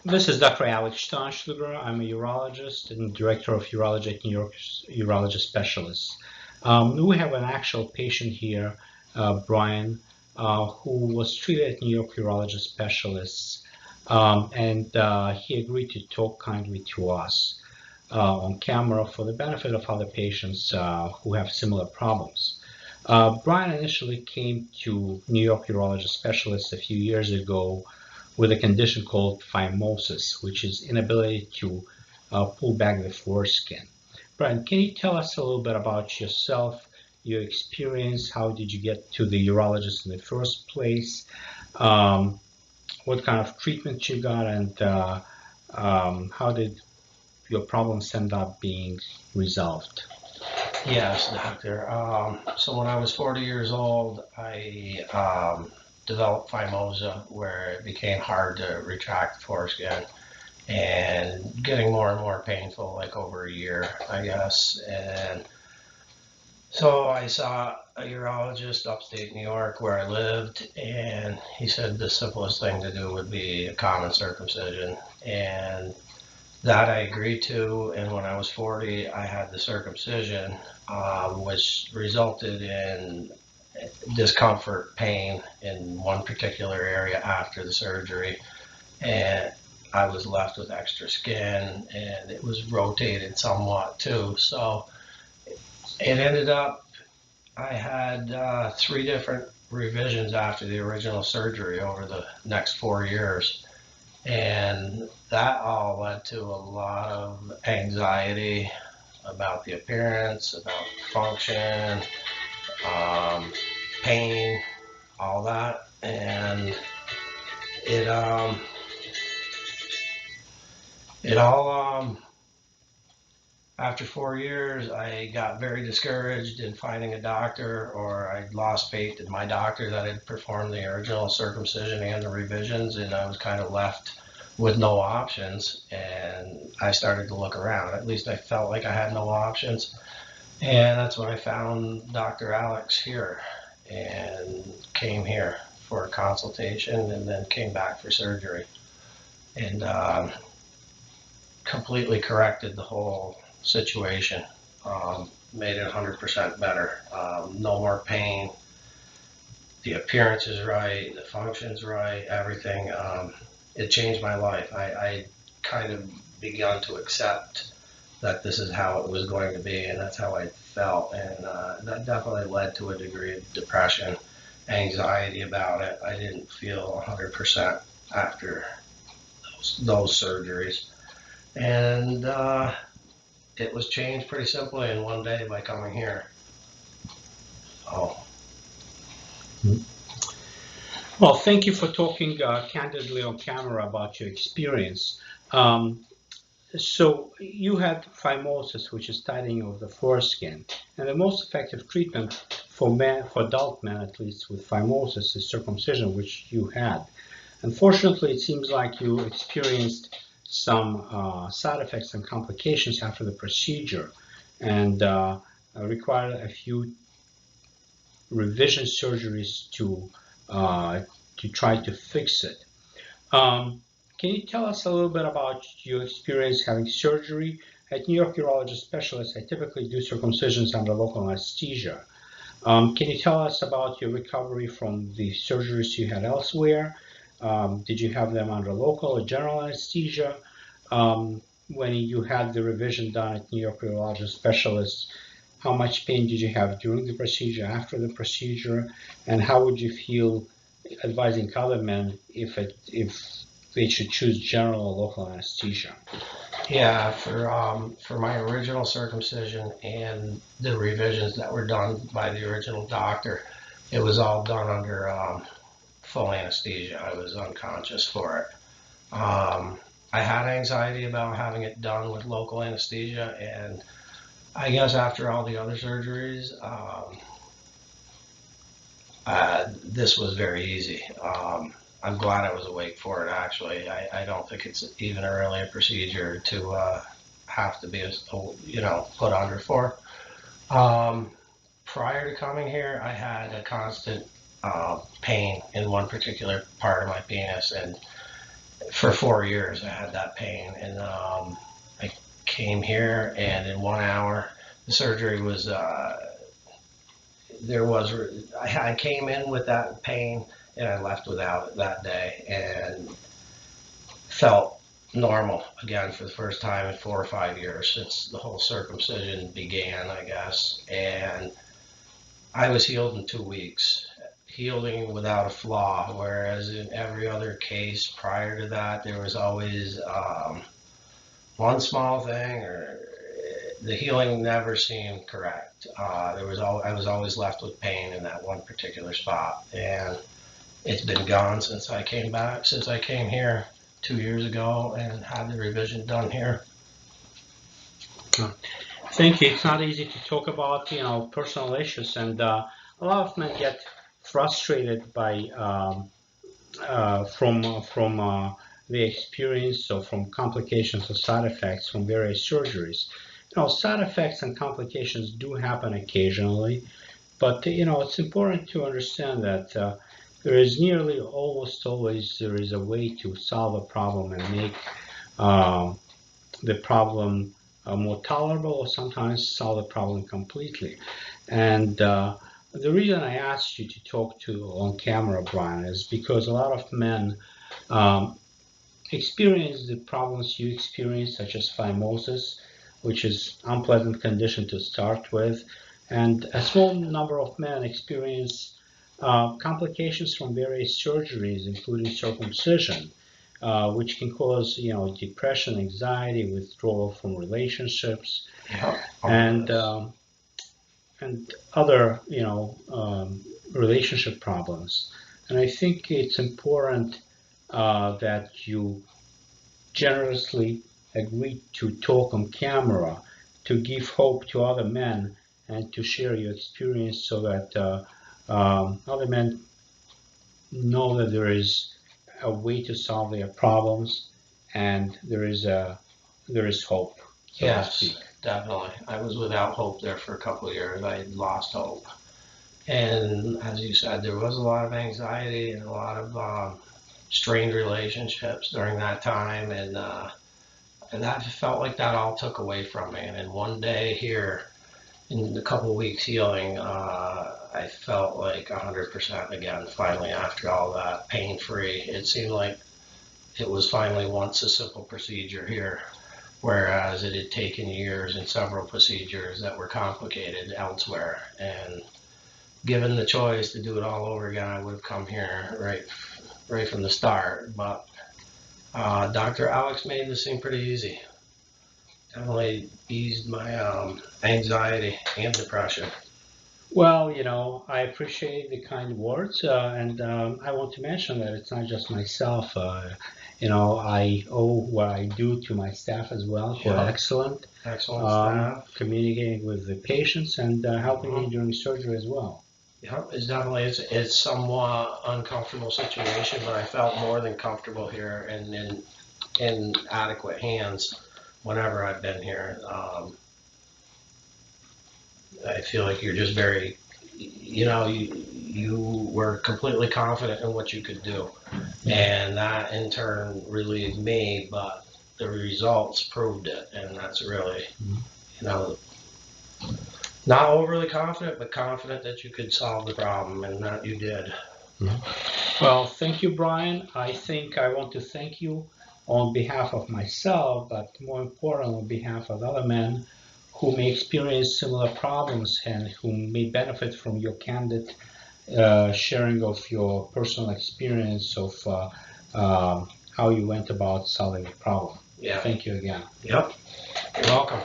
This is Dr. Alex Shteynshlyuger. I'm a urologist and director of urology at York Urology Specialists. We have an actual patient here, Brian, who was treated at New York Urology Specialists, and he agreed to talk kindly to us on camera for the benefit of other patients who have similar problems. Brian initially came to New York Urology Specialists a few years ago with a condition called phimosis, which is inability to pull back the foreskin. Brian, can you tell us a little bit about yourself, your experience? How did you get to the urologist in the first place? What kind of treatment you got, and how did your problems end up being resolved? Yes, doctor. So when I was 40 years old, I developed phimosis, where it became hard to retract the foreskin and getting more and more painful, like over a year, I guess. And so I saw a urologist upstate New York where I lived, and he said the simplest thing to do would be a common circumcision. And that I agreed to, and when I was 40, I had the circumcision, which resulted in discomfort, pain in one particular area after the surgery, and I was left with extra skin, and it was rotated somewhat too. So it ended up, I had 3 different revisions after the original surgery over the next 4 years. And that all led to a lot of anxiety about the appearance, about function, um, pain, all that. And it it all after 4 years, I got very discouraged in finding a doctor, or I lost faith in my doctor that had performed the original circumcision and the revisions, and I was kind of left with no options. And I started to look around. At least I felt like I had no options. And that's when I found Dr. Alex here and came here for a consultation, and then came back for surgery. And completely corrected the whole situation, made it 100% better. No more pain. The appearance is right. The function's right. Everything. It changed my life. I kind of begun to accept that this is how it was going to be, and that's how I felt. And that definitely led to a degree of depression, anxiety about it. I didn't feel 100% after those surgeries. And it was changed pretty simply in one day by coming here. Oh, Well, thank you for talking candidly on camera about your experience. Um, So you had phimosis, which is tightening of the foreskin, and the most effective treatment for men, for adult men at least, with phimosis is circumcision, which you had. Unfortunately, it seems like you experienced some side effects and complications after the procedure, and required a few revision surgeries uh, to try to fix it. Um, can you tell us a little bit about your experience having surgery? At New York Urology Specialists, I typically do circumcisions under local anesthesia. Can you tell us about your recovery from the surgeries you had elsewhere? Did you have them under local or general anesthesia? When you had the revision done at New York Urology Specialists, how much pain did you have during the procedure, after the procedure, and how would you feel advising other men if they should choose general or local anesthesia? yeah, for my original circumcision and the revisions that were done by the original doctor, it was all done under full anesthesia. I was unconscious for it. I had anxiety about having it done with local anesthesia, and I guess after all the other surgeries, this was very easy. I'm glad I was awake for it, actually. I don't think it's even really a procedure to have to be, put under for. Um, Prior to coming here, I had a constant pain in one particular part of my penis, and for 4 years I had that pain, and I came here, and in 1 hour the surgery was I came in with that pain and I left without it that day, and felt normal again for the first time in 4 or 5 years since the whole circumcision began, I guess. And I was healed in 2 weeks, healing without a flaw, whereas in every other case prior to that, there was always one small thing, or the healing never seemed correct. I was always left with pain in that one particular spot, and it's been gone since I came back, since I came here 2 years ago and had the revision done here. Thank you. It's not easy to talk about, personal issues, and a lot of men get frustrated by from the experience or from complications or side effects from various surgeries. Side effects and complications do happen occasionally, but it's important to understand that there is nearly almost always there is a way to solve a problem and make the problem more tolerable, or sometimes solve the problem completely. And the reason I asked you to talk to on camera, Brian, is because a lot of men experience the problems you experience, such as phimosis, which is unpleasant condition to start with, and a small number of men experience complications from various surgeries, including circumcision, which can cause, depression, anxiety, withdrawal from relationships, and other, relationship problems. And I think it's important that you generously agree to talk on camera to give hope to other men and to share your experience so that other men know that there is a way to solve their problems, and there is hope, so to Yes, speak. definitely. I was without hope there for a couple of years. I had lost hope. And as you said, there was a lot of anxiety and a lot of strained relationships during that time. And that felt like that all took away from me. And then one day here, in a couple of weeks healing, I felt like 100% again, finally, after all that, pain free. It seemed like it was finally once a simple procedure here, whereas it had taken years and several procedures that were complicated elsewhere. And given the choice to do it all over again, I would have come here right from the start. But Dr. Alex made this seem pretty easy. Definitely eased my anxiety and depression. Well, I appreciate the kind words, and I want to mention that it's not just myself. I owe what I do to my staff as well, who are excellent, Excellent staff. communicating with the patients and helping me during surgery as well. Yeah, it's somewhat uncomfortable situation, but I felt more than comfortable here and in adequate hands whenever I've been here. I feel like you're just very, you were completely confident in what you could do, and that in turn relieved me. But the results proved it, and that's really, you know, not overly confident, but confident that you could solve the problem, and that you did. Well, thank you, Brian. I think I want to thank you on behalf of myself, but more important, on behalf of other men who may experience similar problems and who may benefit from your candid sharing of your personal experience of how you went about solving the problem. Yeah. Thank you again. Yep. You're welcome.